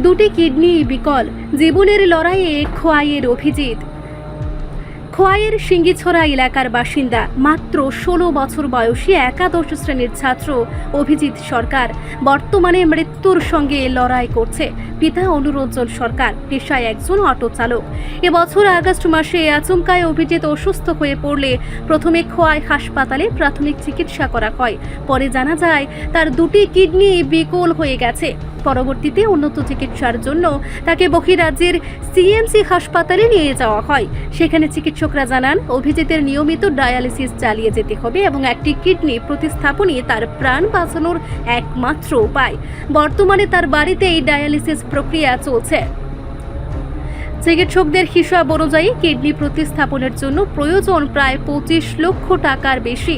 দুটি কিডনি বিকল, জীবনের লড়াইয়ে খোয়াইয়ের অভিজিৎ। খোয়াইয়ের সিঙ্গিছড়া এলাকার বাসিন্দা, মাত্র 16 বছর বয়সী একাদশ শ্রেণীর ছাত্র অভিজিৎ সরকার বর্তমানে মৃত্যুর সঙ্গে লড়াই করছে। পিতা অনুরঞ্জন সরকার পেশায় একজন অটো চালক। এবছর আগস্ট মাসে আচমকায় অভিজিৎ অসুস্থ হয়ে পড়লে প্রথমে খোয়াই হাসপাতালে প্রাথমিক চিকিৎসা করা হয়। পরে জানা যায় তার দুটি কিডনি বিকল হয়ে গেছে। পরবর্তীতে উন্নত চিকিৎসার জন্য তাকে বহিরাজ্যের সিএমসি হাসপাতালে নিয়ে যাওয়া হয়। সেখানে চিকিৎসকরা জানান অভিজিতের নিয়মিত ডায়ালিসিস চালিয়ে যেতে হবে এবং একটি কিডনি প্রতিস্থাপনই তার প্রাণ বাঁচানোর একমাত্র উপায়। বর্তমানে তার বাড়িতে এই ডায়ালিসিস প্রক্রিয়া চলছে। চিকিৎসকদের হিসাব অনুযায়ী কিডনি প্রতিস্থাপনের জন্য প্রয়োজন প্রায় 25 লক্ষ টাকার বেশি।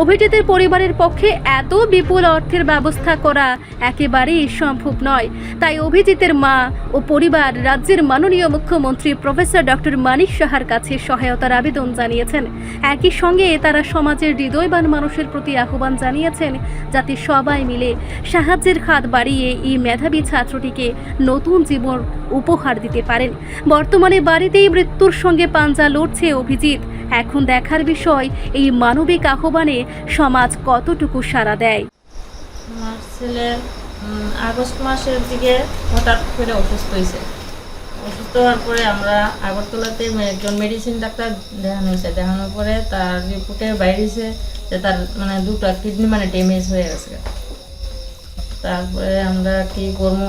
অভিজিতের পরিবারের পক্ষে এত বিপুল অর্থের ব্যবস্থা করা একেবারেই সম্ভব নয়। তাই অভিজিতের মা ও পরিবার রাজ্যের মাননীয় মুখ্যমন্ত্রী প্রফেসর ডক্টর মানিক সাহার কাছে সহায়তার আবেদন জানিয়েছেন। একই সঙ্গে তারা সমাজের হৃদয়বান মানুষের প্রতি আহ্বান জানিয়েছেন যাতে সবাই মিলে সাহায্যের হাত বাড়িয়ে এই মেধাবী ছাত্রটিকে নতুন জীবন উপহার দিতে পারেন। বর্তমানে বাড়িতেই মৃত্যুর সঙ্গে পাঞ্জা লড়ছে অভিজিৎ। এখন দেখার বিষয় এই মানবিক আহ্বানে সমাজ কতটুকু সাড়া দেয়। আমার ছেলে আগস্ট মাসের দিকে হঠাৎ করে অসুস্থ হয়েছে। অসুস্থ হওয়ার পরে আমরা আগরতলাতে একজন মেডিসিন ডাক্তার দেখানো হয়েছে। দেখানোর পরে তার রিপোর্টে বাইরেছে যে তার দুটো কিডনি ড্যামেজ হয়ে গেছে। তারপরে আমরা কি করবো,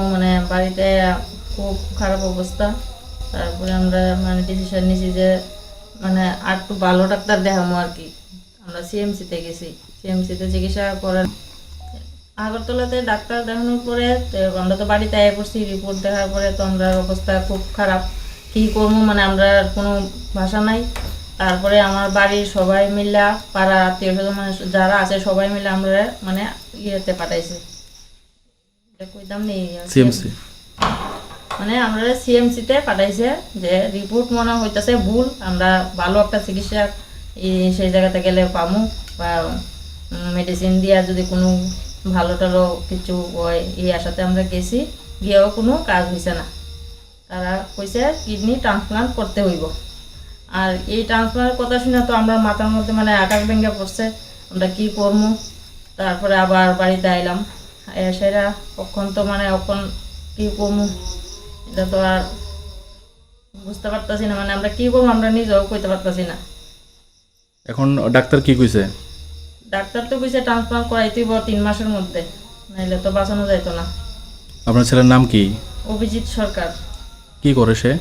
বাড়িতে খুব খারাপ অবস্থা। তারপরে আমরা ডিসিশন নিয়েছি যে আর একটু ভালো ডাক্তার দেখাবো আর কি। আমরা সিএমসিতে গেছি, সিএমসিতে চিকিৎসা করার আগরতলাতে ডাক্তার দেখানোর পরে আমরা তো বাড়িতে আয় করছি। রিপোর্ট দেখার পরে তো আমরা অবস্থা খুব খারাপ, কী করবো আমরা কোনো ভাষা নাই। তারপরে আমার বাড়ির সবাই মিলে, পাড়া আত্মীয় স্বজন যারা আছে সবাই মিলে আমরা ইয়েতে পাঠাইছি, কইতাম নেই সিএমসি, আমরা সিএমসিতে পাঠাইছে যে রিপোর্ট মনে হইতেছে ভুল, আমরা ভালো একটা চিকিৎসা সেই জায়গাতে গেলে পামু, বা মেডিসিন দিয়া যদি কোনো ভালো টালো কিছু হয় এই আশাতে আমরা গেছি। গিয়েও কোনো কাজ হয়েছে না। তারা কইছে কিডনি ট্রান্সপ্লান্ট করতে হইব। আর এই ট্রান্সপ্লান্টের কথা শুনে তো আমরা মাথার মধ্যে আকাশ ভেঙে পড়ছে, আমরা কি করবো। তারপরে আবার বাড়িতে আইলাম, সেরা কখন তো কখন কি করবো এটা তো আর বুঝতে পারতাছি না। আমরা কি করবো আমরা নিজেও কইতে পারতাছি না। এখন ডাক্তার কি কইছে? ডাক্তার তো কইছে ট্রান্সপ্লান্ট করাইতেই 3 মাসের মধ্যে, নাইলে তো বাঁচানো যাইতো না। আপনার ছেলের নাম কি? অভিজিৎ সরকার। কি করে সে?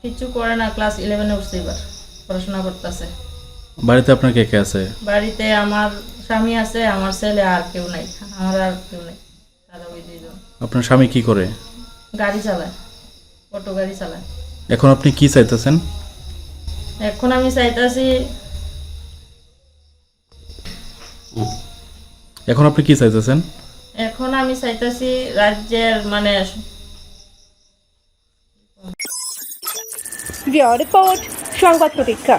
কিছু করে না, ক্লাস 11-এ উঠছে, এবার পড়াশোনা করতেছে। বাড়িতে আপনার কে কে আছে? বাড়িতে আমার স্বামী আছে, আমার ছেলে, আর কেউ নাই। আমার আর কেউ নাই, তারা ওই দুইজন। আপনার স্বামী কি করে? গাড়ি চালায়, অটো গাড়ি চালায়। এখন আপনি কি চাইতেছেন? এখন আমি চাইতেছি, এখন আপনি কি চাইতেছেন? এখন আমি চাইতেছি রাজ্যের রিপোর্ট সংবাদ প্রতীক্ষা।